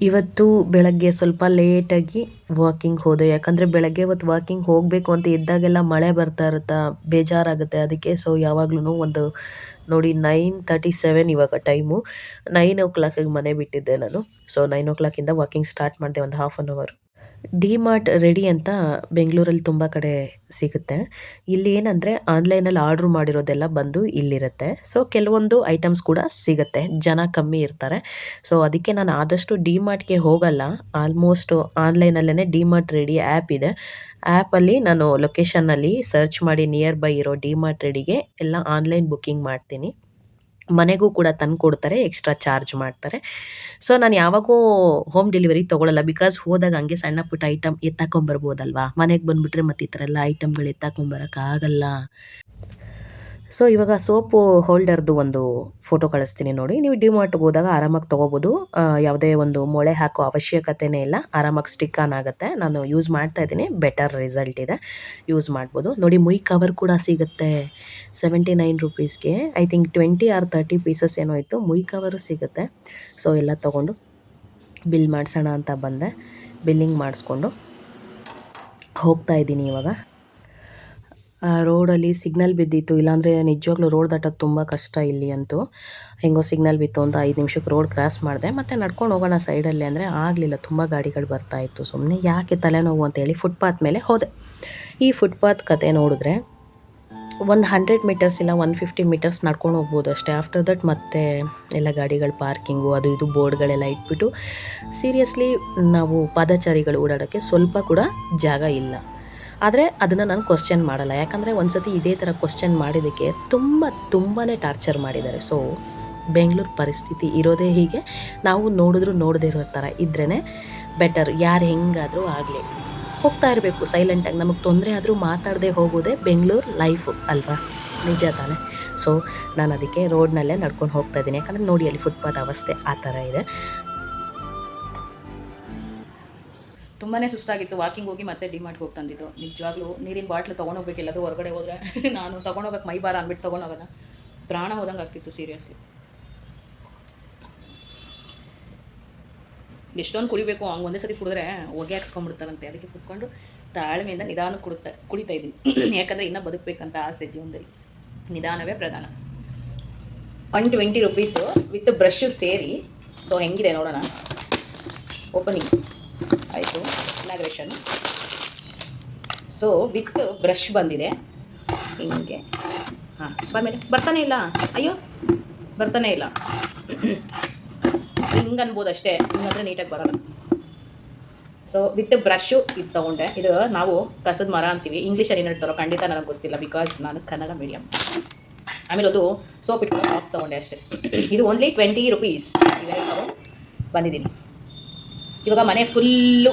ಇವತ್ತು ಬೆಳಗ್ಗೆ ಸ್ವಲ್ಪ ಲೇಟಾಗಿ ವಾಕಿಂಗ್ ಹೋದೆ. ಯಾಕಂದರೆ ಬೆಳಗ್ಗೆ ಹೊತ್ತು ವಾಕಿಂಗ್ ಹೋಗಬೇಕು ಅಂತ ಇದ್ದಾಗೆಲ್ಲ ಮಳೆ ಬರ್ತಾ ಇರುತ್ತಾ, ಬೇಜಾರಾಗುತ್ತೆ. ಅದಕ್ಕೆ ಯಾವಾಗ್ಲೂ ಒಂದು ನೋಡಿ 9:37 ಇವಾಗ ಟೈಮು. 9 o'clock ಮನೆ ಬಿಟ್ಟಿದ್ದೆ ನಾನು. 9 o'clock ವಾಕಿಂಗ್ ಸ್ಟಾರ್ಟ್ ಮಾಡಿದೆ, ಒಂದು half an hour. DMart ready ಅಂತ ಬೆಂಗಳೂರಲ್ಲಿ ತುಂಬ ಕಡೆ ಸಿಗುತ್ತೆ. ಇಲ್ಲಿ ಏನಂದರೆ ಆನ್ಲೈನಲ್ಲಿ ಆರ್ಡ್ರ್ ಮಾಡಿರೋದೆಲ್ಲ ಬಂದು ಇಲ್ಲಿರುತ್ತೆ. ಕೆಲವೊಂದು ಐಟಮ್ಸ್ ಕೂಡ ಸಿಗುತ್ತೆ, ಜನ ಕಮ್ಮಿ ಇರ್ತಾರೆ. ಅದಕ್ಕೆ ನಾನು ಆದಷ್ಟು ಡಿ-ಮಾರ್ಟ್ಗೆ ಹೋಗಲ್ಲ. ಆಲ್ಮೋಸ್ಟ್ ಆನ್ಲೈನಲ್ಲೇ ಡಿ-ಮಾರ್ಟ್ ರೆಡಿ ಆ್ಯಪ್ ಇದೆ. ಆ್ಯಪಲ್ಲಿ ನಾನು ಲೊಕೇಶನ್ನಲ್ಲಿ ಸರ್ಚ್ ಮಾಡಿ ನಿಯರ್ ಬೈ ಇರೋ ಡಿ-ಮಾರ್ಟ್ ರೆಡಿಗೆ ಎಲ್ಲ ಆನ್ಲೈನ್ ಬುಕ್ಕಿಂಗ್ ಮಾಡ್ತೀನಿ. ಮನೆಗೂ ಕೂಡ ತಂದು ಕೊಡ್ತಾರೆ, ಎಕ್ಸ್ಟ್ರಾ ಚಾರ್ಜ್ ಮಾಡ್ತಾರೆ. ನಾನು ಯಾವಾಗೂ ಹೋಮ್ ಡೆಲಿವರಿ ತೊಗೊಳ್ಳಲ್ಲ. ಬಿಕಾಸ್ ಹೋದಾಗ ಹಂಗೆ ಸಣ್ಣ ಪುಟ್ಟ ಐಟಮ್ ಎತ್ತಾಕೊಂಬರ್ಬೋದಲ್ವಾ. ಮನೆಗೆ ಬಂದುಬಿಟ್ರೆ ಮತ್ತು ಈ ಥರ ಎಲ್ಲ ಐಟಮ್ಗಳು ಎತ್ತಾಕೊಂಬರೋಕ್ಕಾಗಲ್ಲ. ಇವಾಗ ಸೋಪು ಹೋಲ್ಡರ್ದು ಒಂದು ಫೋಟೋ ಕಳಿಸ್ತೀನಿ ನೋಡಿ. ನೀವು ಡಿ-ಮಾರ್ಟ್ಗೆ ಹೋದಾಗ ಆರಾಮಾಗಿ ತೊಗೋಬೋದು. ಯಾವುದೇ ಒಂದು ಮೊಳೆ ಹಾಕೋ ಅವಶ್ಯಕತೆನೇ ಇಲ್ಲ. ಆರಾಮಾಗಿ ಸ್ಟಿಕ್ ಆನ್ ಆಗುತ್ತೆ. ನಾನು ಯೂಸ್ ಮಾಡ್ತಾ ಇದ್ದೀನಿ, ಬೆಟರ್ ರಿಸಲ್ಟ್ ಇದೆ, ಯೂಸ್ ಮಾಡ್ಬೋದು. ನೋಡಿ ಮುಯ್ ಕವರ್ ಕೂಡ ಸಿಗುತ್ತೆ 79 rupeesಗೆ. ಐ ಥಿಂಕ್ 20 or 30 ಪೀಸಸ್ ಏನೋ ಇತ್ತು. ಮುಯ್ ಕವರು ಸಿಗುತ್ತೆ. ಎಲ್ಲ ತೊಗೊಂಡು ಬಿಲ್ ಮಾಡಿಸೋಣ ಅಂತ ಬಂದೆ. ಬಿಲ್ಲಿಂಗ್ ಮಾಡಿಸ್ಕೊಂಡು ಹೋಗ್ತಾ ಇದ್ದೀನಿ ಇವಾಗ. ರೋಡಲ್ಲಿ ಸಿಗ್ನಲ್ ಬಿದ್ದಿತ್ತು, ಇಲ್ಲಾಂದರೆ ನಿಜವಾಗ್ಲೂ ರೋಡ್ ದಾಟೋದು ತುಂಬ ಕಷ್ಟ ಇಲ್ಲಿ ಅಂತೂ. ಹೆಂಗೋ ಸಿಗ್ನಲ್ ಬಿತ್ತು ಅಂತ 5 ನಿಮಿಷಕ್ಕೆ ರೋಡ್ ಕ್ರಾಸ್ ಮಾಡಿದೆ. ಮತ್ತು ನಡ್ಕೊಂಡು ಹೋಗೋಣ ಸೈಡಲ್ಲಿ ಅಂದರೆ ಆಗಲಿಲ್ಲ, ತುಂಬ ಗಾಡಿಗಳು ಬರ್ತಾಯಿತ್ತು. ಸುಮ್ಮನೆ ಯಾಕೆ ತಲೆನೋವು ಅಂತೇಳಿ ಫುಟ್ಪಾತ್ ಮೇಲೆ ಹೋದೆ. ಈ ಫುಟ್ಪಾತ್ ಕತೆ ನೋಡಿದ್ರೆ ಒಂದು 100 meters ಇಲ್ಲ 150 meters ನಡ್ಕೊಂಡು ಹೋಗ್ಬೋದು ಅಷ್ಟೇ. ಆಫ್ಟರ್ ದಟ್ ಮತ್ತೆ ಎಲ್ಲ ಗಾಡಿಗಳು ಪಾರ್ಕಿಂಗು ಅದು ಇದು ಬೋರ್ಡ್ಗಳೆಲ್ಲ ಇಟ್ಬಿಟ್ಟು, ಸೀರಿಯಸ್ಲಿ ನಾವು ಪಾದಚಾರಿಗಳು ಓಡಾಡೋಕ್ಕೆ ಸ್ವಲ್ಪ ಕೂಡ ಜಾಗ ಇಲ್ಲ. ಆದರೆ ಅದನ್ನು ನಾನು ಕ್ವಶ್ಚನ್ ಮಾಡಲ್ಲ. ಯಾಕಂದರೆ ಒಂದು ಸತಿ ಇದೇ ಥರ ಕ್ವಶ್ಚನ್ ಮಾಡಿದ್ದಕ್ಕೆ ತುಂಬಾ ಟಾರ್ಚರ್ ಮಾಡಿದ್ದಾರೆ. ಬೆಂಗಳೂರು ಪರಿಸ್ಥಿತಿ ಇರೋದೇ ಹೀಗೆ. ನಾವು ನೋಡದೇ ಇರೋ ಥರ ಇದ್ರೇ ಬೆಟರ್. ಯಾರು ಹೆಂಗಾದರೂ ಆಗಲಿ ಹೋಗ್ತಾ ಇರಬೇಕು ಸೈಲೆಂಟಾಗಿ. ನಮಗೆ ತೊಂದರೆ ಆದರೂ ಮಾತಾಡದೆ ಹೋಗೋದೇ ಬೆಂಗಳೂರು ಲೈಫು ಅಲ್ವಾ, ನಿಜ ತಾನೆ. ನಾನು ಅದಕ್ಕೆ ರೋಡ್ನಲ್ಲೇ ನಡ್ಕೊಂಡು ಹೋಗ್ತಾ ಇದ್ದೀನಿ. ಯಾಕಂದರೆ ನೋಡಿ ಅಲ್ಲಿ ಫುಟ್ಪಾತ್ ಅವಸ್ಥೆ ಆ ಥರ ಇದೆ. ತುಂಬಾ ಸುಸ್ತಾಗಿತ್ತು. ವಾಕಿಂಗ್ ಹೋಗಿ ಮತ್ತೆ ಡಿ-ಮಾರ್ಟ್ಗೆ ಹೋಗಿ ತಂದಿದ್ದು. ನಿಜವಾಗ್ಲೂ ನೀರಿನ ಬಾಟ್ಲು ತೊಗೊಂಡೋಗ್ಬೇಕಿಲ್ಲದು ಹೊರಗಡೆ ಹೋದರೆ ನಾನು ತೊಗೊಂಡೋಗಕ್ಕೆ ಮೈ ಬಾರ ಅಂದ್ಬಿಟ್ಟು ತೊಗೊಂಡೋಗೋಣ, ಪ್ರಾಣ ಹೋದಂಗೆ ಆಗ್ತಿತ್ತು ಸೀರಿಯಸ್ಲಿ. ಎಷ್ಟೊಂದು ಕುಡಿಬೇಕು, ಹಂಗೆ ಒಂದೇ ಸತಿ ಕುಡಿದ್ರೆ ಹೊಗೆ ಹಾಕ್ಸ್ಕೊಂಡ್ಬಿಡ್ತಾರಂತೆ. ಅದಕ್ಕೆ ಕುತ್ಕೊಂಡು ತಾಳ್ಮೆಯಿಂದ ನಿಧಾನಕ್ಕೆ ಕುಡಿತಾ ಇದ್ದೀನಿ. ಯಾಕಂದರೆ ಇನ್ನೂ ಬದುಕಬೇಕಂತ ಆಸೆ ಜೀವನದಲ್ಲಿ. ನಿಧಾನವೇ ಪ್ರಧಾನ. 120 rupees ವಿತ್ ಬ್ರಷು ಸೇರಿ. ಹೆಂಗಿದೆ ನೋಡೋಣ. ಓಪನಿಂಗ್ ಆಯಿತು, ಇನಾಗ್ರೇಷನ್. ವಿತ್ ಬ್ರಷ್ ಬಂದಿದೆ ಹಿಂಗೆ. ಆಮೇಲೆ ಬರ್ತಾನೆ ಇಲ್ಲ, ಅಯ್ಯೋ ಬರ್ತಾನೆ ಇಲ್ಲ. ಹಿಂಗೆ ಅನ್ಬೋದು ಅಷ್ಟೇ, ಹಿಂಗಂದ್ರೆ ನೀಟಾಗಿ ಬರೋಲ್ಲ. ವಿತ್ ಬ್ರಷು ಇದು ತೊಗೊಂಡೆ. ಇದು ನಾವು ಕಸದ ಮರ ಅಂತೀವಿ, ಇಂಗ್ಲೀಷಲ್ಲಿ ಏನು ಹೇಳ್ತಾರೋ ಖಂಡಿತ ನನಗೆ ಗೊತ್ತಿಲ್ಲ, ಬಿಕಾಸ್ ನಾನು ಕನ್ನಡ ಮೀಡಿಯಮ್. ಆಮೇಲೆ ಅದು ಸೋಪ್ ಇಟ್ಕೊಂಡು ಬಾಕ್ಸ್ ತೊಗೊಂಡೆ ಅಷ್ಟೇ. ಇದು ಓನ್ಲಿ 20 rupees ಇವೆರಡು ಬಂದಿದ್ದೀನಿ. ಇವಾಗ ಮನೆ ಫುಲ್ಲು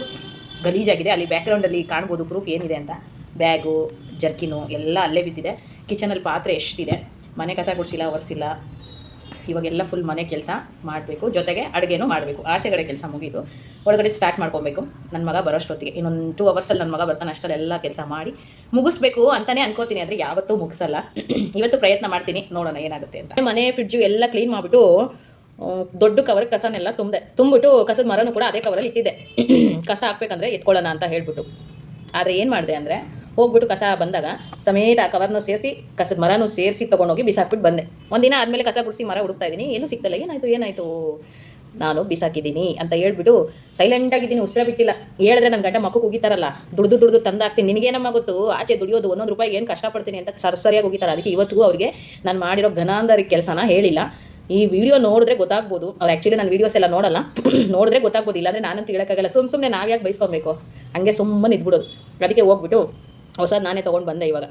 ಗಲೀಜಾಗಿದೆ. ಅಲ್ಲಿ ಬ್ಯಾಕ್ಗ್ರೌಂಡಲ್ಲಿ ಕಾಣ್ಬೋದು ಪ್ರೂಫ್ ಏನಿದೆ ಅಂತ. ಬ್ಯಾಗು, ಜರ್ಕಿನು ಎಲ್ಲ ಅಲ್ಲೇ ಬಿದ್ದಿದೆ. ಕಿಚನಲ್ಲಿ ಪಾತ್ರೆ ಎಷ್ಟಿದೆ. ಮನೆ ಕಸ ಗುಡಿಸಿಲ್ಲ, ಒರೆಸಿಲ್ಲ. ಇವಾಗೆಲ್ಲ ಫುಲ್ ಮನೆ ಕೆಲಸ ಮಾಡಬೇಕು, ಜೊತೆಗೆ ಅಡುಗೆನೂ ಮಾಡಬೇಕು. ಆಚೆಗಡೆ ಕೆಲಸ ಮುಗಿದು ಒಳಗಡೆ ಸ್ಟಾರ್ಟ್ ಮಾಡ್ಕೊಬೇಕು. ನನ್ನ ಮಗ ಬರೋಷ್ಟೊತ್ತಿಗೆ ಇನ್ನೊಂದು 2 hours ನನ್ನ ಮಗ ಬರ್ತಾನೆ. ಅಷ್ಟಲ್ಲೆಲ್ಲ ಕೆಲಸ ಮಾಡಿ ಮುಗಿಸ್ಬೇಕು ಅಂತಲೇ ಅನ್ಕೋತೀನಿ, ಆದರೆ ಯಾವತ್ತೂ ಮುಗಿಸಲ್ಲ. ಇವತ್ತು ಪ್ರಯತ್ನ ಮಾಡ್ತೀನಿ, ನೋಡೋಣ ಏನಾಗುತ್ತೆ ಅಂತ. ಮನೆ ಫ್ರಿಡ್ಜು ಎಲ್ಲ ಕ್ಲೀನ್ ಮಾಡಿಬಿಟ್ಟು ದೊಡ್ಡ ಕವರ್ ಕಸನೆಲ್ಲ ತುಂಬಿಟ್ಟು ಕಸದ ಮರನೂ ಕೂಡ ಅದೇ ಕವರಲ್ಲಿ ಇಟ್ಟಿದ್ದೆ. ಕಸ ಹಾಕ್ಬೇಕಂದ್ರೆ ಎತ್ಕೊಳ್ಳೋಣ ಅಂತ ಹೇಳ್ಬಿಟ್ಟು. ಆದರೆ ಏನು ಮಾಡಿದೆ ಅಂದರೆ ಹೋಗ್ಬಿಟ್ಟು ಕಸ ಬಂದಾಗ ಸಮೇತ ಆ ಕವರ್ನೂ ಸೇರಿಸಿ ಕಸದ ಮರನೂ ಸೇರಿಸಿ ತೊಗೊಂಡೋಗಿ ಬಿಸಾಕ್ಬಿಟ್ಟು ಬಂದೆ. ಒಂದಿನ ಆದಮೇಲೆ ಕಸ ಗುಡಿಸಿ ಮರ ಹುಡುಕ್ತಾ ಇದ್ದೀನಿ, ಏನೂ ಸಿಗ್ತಲ್ಲ. ಏನಾಯಿತು ನಾನು ಬಿಸಾಕಿದ್ದೀನಿ ಅಂತ ಹೇಳ್ಬಿಟ್ಟು ಸೈಲೆಂಟಾಗಿದ್ದೀನಿ, ಉಸಿರ ಬಿಟ್ಟಿಲ್ಲ. ಹೇಳಿದ್ರೆ ನನ್ನ ಗಂಡ ಮಕ್ಕಳು ಹೋಗಿತಾರಲ್ಲ, ದುಡ್ದು ತಂದಾಕ್ತೀನಿ, ನಿನಗೇನಮ್ಮ ಗೊತ್ತು ಆಚೆ ದುಡಿಯೋದು, 1 ರೂಪಾಯಿ ಏನು ಕಷ್ಟಪಡ್ತೀನಿ ಅಂತ ಸರಿಯಾಗಿ ಹೋಗಿತಾರೆ. ಅದಕ್ಕೆ ಇವತ್ತಿಗೂ ಅವ್ರಿಗೆ ನಾನು ಮಾಡಿರೋ ಘನಾಂಧರಿ ಕೆಲಸನ ಹೇಳಿಲ್ಲ. ಈ ವಿಡಿಯೋ ನೋಡಿದ್ರೆ ಗೊತ್ತಾಗ್ಬೋದು. ಅವ್ರು ಆ್ಯಕ್ಚುಲಿ ನಾನು ವೀಡಿಯೋಸ್ ಎಲ್ಲ ನೋಡಲ್ಲ, ನೋಡಿದ್ರೆ ಗೊತ್ತಾಗ್ಬೋದು. ಇಲ್ಲಾಂದರೆ ನಾನಂತೂ ಹೇಳೋಕ್ಕಾಗಲ್ಲ. ಸುಮ್ಮನೆ ನಾವು ಯಾಕೆ ಬೈಸ್ಕೊಬೇಕು, ಹಂಗೆ ಸುಮ್ಮನೆ ಇದ್ಬಿಡೋದು. ಅದಕ್ಕೆ ಹೋಗ್ಬಿಟ್ಟು ಹೊಸದು ನಾನೇ ತೊಗೊಂಡು ಬಂದೆ. ಇವಾಗ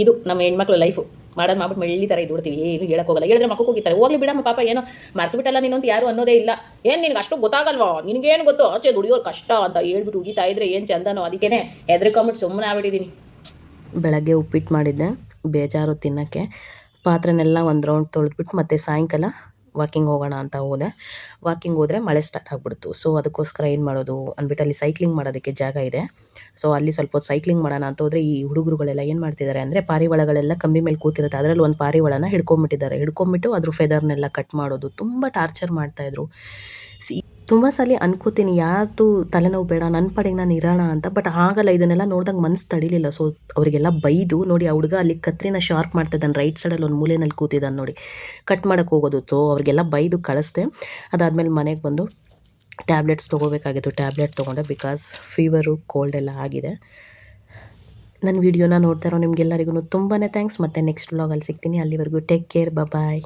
ಇದು ನಮ್ಮ ಹೆಣ್ಮಕ್ಳು ಲೈಫು. ಮಾಡ್ಬಿಟ್ಟು ಮೆಳ್ಳಿ ಥರ ಇದ್ಬಿಡ್ತೀವಿ, ಏನು ಹೇಳೋಕ್ಕೋಗಲ್ಲ. ಹೇಳಿದ್ರೆ ಮಕ್ಕಳು ಹೋಗಿತಾರೆ, ಹೋಗ್ಲಿ ಬಿಡಮ್ಮ ಪಾಪ, ಏನೋ ಮರ್ತು ಬಿಟ್ಟಲ್ಲ ನೀನಂತ ಯಾರು ಅನ್ನೋದೇ ಇಲ್ಲ. ಏನು ನಿನಗೆ ಅಷ್ಟು ಗೊತ್ತಾಗಲ್ವಾ, ನಿನಗೇನು ಗೊತ್ತು ಆಚೆ ದುಡಿಯೋರು ಕಷ್ಟ ಅಂತ ಹೇಳ್ಬಿಟ್ಟು ಉಗಿತಾ ಇದ್ರೆ ಏನು ಚಂದನೋ. ಅದಕ್ಕೇ ಹೆದರ್ಕೊಂಬಿಟ್ಟು ಸುಮ್ಮನೆ ಆಗ್ಬಿಟ್ಟಿದ್ದೀನಿ. ಬೆಳಗ್ಗೆ ಉಪ್ಪಿಟ್ಟು ಮಾಡಿದ್ದೆ, ಬೇಜಾರು ತಿನ್ನೋಕ್ಕೆ. ಪಾತ್ರೆನೆಲ್ಲ ಒಂದು ರೌಂಡ್ ತೊಳೆದ್ಬಿಟ್ಟು ಮತ್ತೆ ಸಾಯಂಕಾಲ ವಾಕಿಂಗ್ ಹೋಗೋಣ ಅಂತ ಹೋದೆ. ವಾಕಿಂಗ್ ಹೋದರೆ ಮಳೆ ಸ್ಟಾರ್ಟ್ ಆಗಿಬಿಡ್ತು. ಸೊ ಅದಕ್ಕೋಸ್ಕರ ಏನು ಮಾಡೋದು ಅಂದ್ಬಿಟ್ಟು ಅಲ್ಲಿ ಸೈಕ್ಲಿಂಗ್ ಮಾಡೋದಕ್ಕೆ ಜಾಗ ಇದೆ. ಸೊ ಅಲ್ಲಿ ಸ್ವಲ್ಪ ಹೊತ್ತು ಸೈಕ್ಲಿಂಗ್ ಮಾಡೋಣ ಅಂತ ಹೋದರೆ ಈ ಹುಡುಗರುಗಳೆಲ್ಲ ಏನು ಮಾಡ್ತಿದ್ದಾರೆ ಅಂದರೆ ಪಾರಿವಾಳಗಳೆಲ್ಲ ಕಂಬಿ ಮೇಲೆ ಕೂತಿರುತ್ತೆ. ಅದರಲ್ಲಿ ಒಂದು ಪಾರಿವಾಳನ ಹಿಡ್ಕೊಂಬಿಟ್ಟು ಅದ್ರ ಫೆದರ್ನೆಲ್ಲ ಕಟ್ ಮಾಡೋದು ತುಂಬ ಟಾರ್ಚರ್ ಮಾಡ್ತಾಯಿದ್ರು. ತುಂಬ ಸಲ ಅನ್ಕೋತೀನಿ ಯಾರ್ದು ತಲೆನೋವು ಬೇಡ, ನನ್ನ ಪಾಡಿಗೆ ನಾನು ಇರೋಣ ಅಂತ. ಬಟ್ ಆಗಲ್ಲ, ಇದನ್ನೆಲ್ಲ ನೋಡ್ದಂಗೆ ಮನಸ್ಸು ತಡಿಲಿಲ್ಲ. ಸೊ ಅವರಿಗೆಲ್ಲ ಬೈದು ನೋಡಿ, ಆ ಹುಡುಗ ಅಲ್ಲಿ ಕತ್ರಿನ ಶಾರ್ಪ್ ಮಾಡ್ತಿದ್ದಾನೆ, ರೈಟ್ ಸೈಡಲ್ಲಿ ಒಂದು ಮೂಲೆಯಲ್ಲಿ ಕೂತಿದ್ದಾನೆ ನೋಡಿ, ಕಟ್ ಮಾಡೋಕ್ಕೆ ಹೋಗೋದು. ಸೊ ಅವ್ರಿಗೆಲ್ಲ ಬೈದು ಕಳಿಸ್ದೆ. ಅದಾದಮೇಲೆ ಮನೆಗೆ ಬಂದು ಟ್ಯಾಬ್ಲೆಟ್ಸ್ ತೊಗೋಬೇಕಾಗಿತ್ತು. ಟ್ಯಾಬ್ಲೆಟ್ ತೊಗೊಂಡೆ, ಬಿಕಾಸ್ ಫೀವರು ಕೋಲ್ಡ್ ಎಲ್ಲ ಆಗಿದೆ. ನನ್ನ ವೀಡಿಯೋನ ನೋಡ್ತಾ ಇರೋ ನಿಮಗೆಲ್ಲರಿಗೂ ತುಂಬಾ ಥ್ಯಾಂಕ್ಸ್. ಮತ್ತು ನೆಕ್ಸ್ಟ್ ವ್ಲಾಗಲ್ಲಿ ಸಿಗ್ತೀನಿ. ಅಲ್ಲಿವರೆಗೂ ಟೇಕ್ ಕೇರ್, ಬಾಯ್.